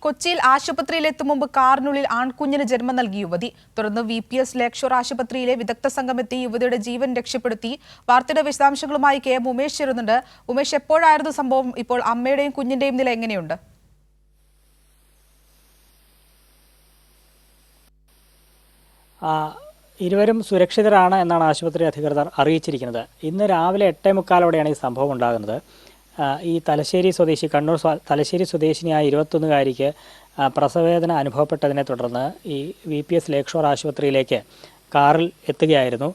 കൊച്ചിയിൽ ആശുപത്രിയിലെത്തും മുമ്പ് കാറിനുള്ളിൽ ആൺകുഞ്ഞിന് ജന്മം നൽകിയ യുവതി. തുടർന്ന് VPS ലേക്ക് ഷോർ ആശുപത്രിയിലെ വിദഗ്ധ സംഘം എത്തി യുവതിയുടെ ജീവൻ രക്ഷപ്പെടുത്തി. വാർത്തയുടെ വിശദാംശങ്ങളുമായി KM ഉമേഷ് ചേരുന്നുണ്ട്. ഉമേഷ്, എപ്പോഴായിരുന്നു സംഭവം? ഇപ്പോൾ അമ്മയുടെയും കുഞ്ഞിന്റെയും നില എങ്ങനെയുണ്ട്? ഇരുവരും സുരക്ഷിതരാണ് എന്നാണ് ആശുപത്രി അധികൃതർ അറിയിച്ചിരിക്കുന്നത്. ഇന്ന് രാവിലെ 8:45 ഈ സംഭവം ഉണ്ടാകുന്നത്. ഈ തലശ്ശേരി സ്വദേശി കണ്ണൂർ തലശ്ശേരി സ്വദേശിനിയായ 21-കാരിക്ക് പ്രസവവേദന അനുഭവപ്പെട്ടതിനെ തുടർന്ന് ഈ VPS ലേക്ക് ഷോർ ആശുപത്രിയിലേക്ക് കാറിൽ എത്തുകയായിരുന്നു.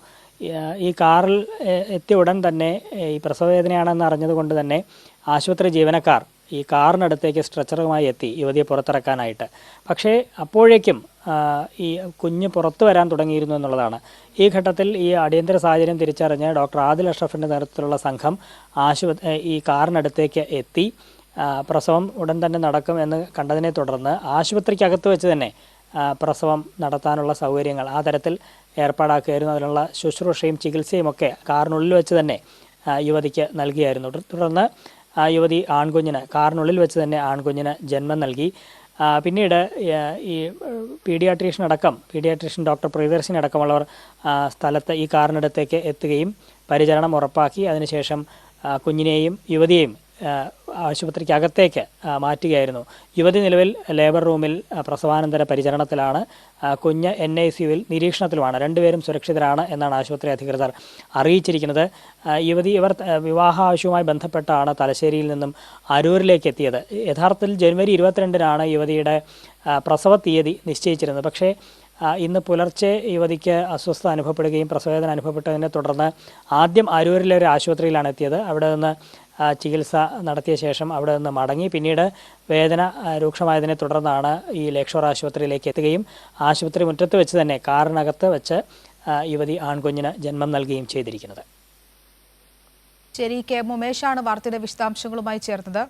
ഈ കാറിൽ എത്തിയ ഉടൻ തന്നെ ഈ പ്രസവവേദനയാണെന്ന് അറിഞ്ഞതുകൊണ്ട് തന്നെ ആശുപത്രി ജീവനക്കാർ ഈ കാറിനടുത്തേക്ക് സ്ട്രെച്ചറുമായി എത്തി യുവതിയെ പുറത്തിറക്കാനായിട്ട്. പക്ഷേ അപ്പോഴേക്കും ഈ കുഞ്ഞ് പുറത്തു വരാൻ തുടങ്ങിയിരുന്നു എന്നുള്ളതാണ്. ഈ ഘട്ടത്തിൽ ഈ അടിയന്തര സാഹചര്യം തിരിച്ചറിഞ്ഞ് ഡോക്ടർ ആദിൽ അഷ്റഫിൻ്റെ നേതൃത്വത്തിലുള്ള സംഘം ഈ കാറിനടുത്തേക്ക് എത്തി. പ്രസവം ഉടൻ തന്നെ നടക്കും എന്ന് കണ്ടതിനെ തുടർന്ന് ആശുപത്രിക്കകത്ത് വെച്ച് തന്നെ പ്രസവം നടത്താനുള്ള സൗകര്യങ്ങൾ ആ തരത്തിൽ ഏർപ്പാടാക്കുകയായിരുന്നു. അതിനുള്ള ശുശ്രൂഷയും ചികിത്സയും ഒക്കെ കാറിനുള്ളിൽ വെച്ച് തന്നെ യുവതിക്ക് നൽകിയായിരുന്നു. തുടർന്ന് യുവതി കാറിനുള്ളിൽ വെച്ച് തന്നെ ആൺകുഞ്ഞിന് ജന്മം നൽകി. പിന്നീട് ഈ പീഡിയാട്രീഷ്യൻ ഡോക്ടർ പ്രിയദർശിനി അടക്കമുള്ളവർ സ്ഥലത്ത് ഈ കാറിനടുത്തേക്ക് എത്തുകയും പരിചരണം ഉറപ്പാക്കി അതിനുശേഷം കുഞ്ഞിനെയും യുവതിയെയും ആശുപത്രിക്കകത്തേക്ക് മാറ്റുകയായിരുന്നു. യുവതി നിലവിൽ ലേബർ റൂമിൽ പ്രസവാനന്തര പരിചരണത്തിലാണ്. കുഞ്ഞ് NICUവിൽ നിരീക്ഷണത്തിലുമാണ്. രണ്ടുപേരും സുരക്ഷിതരാണ് എന്നാണ് ആശുപത്രി അധികൃതർ അറിയിച്ചിരിക്കുന്നത്. ഇവർ വിവാഹ ആവശ്യവുമായി ബന്ധപ്പെട്ടാണ് തലശ്ശേരിയിൽ നിന്നും അരൂരിലേക്ക് എത്തിയത്. യഥാർത്ഥത്തിൽ ജനുവരി 22-നാണ് യുവതിയുടെ പ്രസവ തീയതി നിശ്ചയിച്ചിരുന്നത്. പക്ഷേ ഇന്ന് പുലർച്ചെ യുവതിക്ക് അസ്വസ്ഥത അനുഭവപ്പെടുകയും പ്രസവവേദന അനുഭവപ്പെട്ടതിനെ തുടർന്ന് ആദ്യം അരൂരിലെ ഒരു ആശുപത്രിയിലാണ് എത്തിയത്. അവിടെ നിന്ന് ചികിത്സ നടത്തിയ ശേഷം അവിടെ നിന്ന് മടങ്ങി. പിന്നീട് വേദന രൂക്ഷമായതിനെ തുടർന്നാണ് ഈ ലേക്ക് ഷോർ ആശുപത്രിയിലേക്ക് എത്തുകയും ആശുപത്രി മുറ്റത്ത് വെച്ച് തന്നെ കാറിനകത്ത് വെച്ച് യുവതി ആൺകുഞ്ഞിന് ജന്മം നൽകുകയും ചെയ്തിരിക്കുന്നത്. ശരി, KM ഉമേഷാണ് വാർത്തയുടെ വിശദാംശങ്ങളുമായി ചേർന്നത്.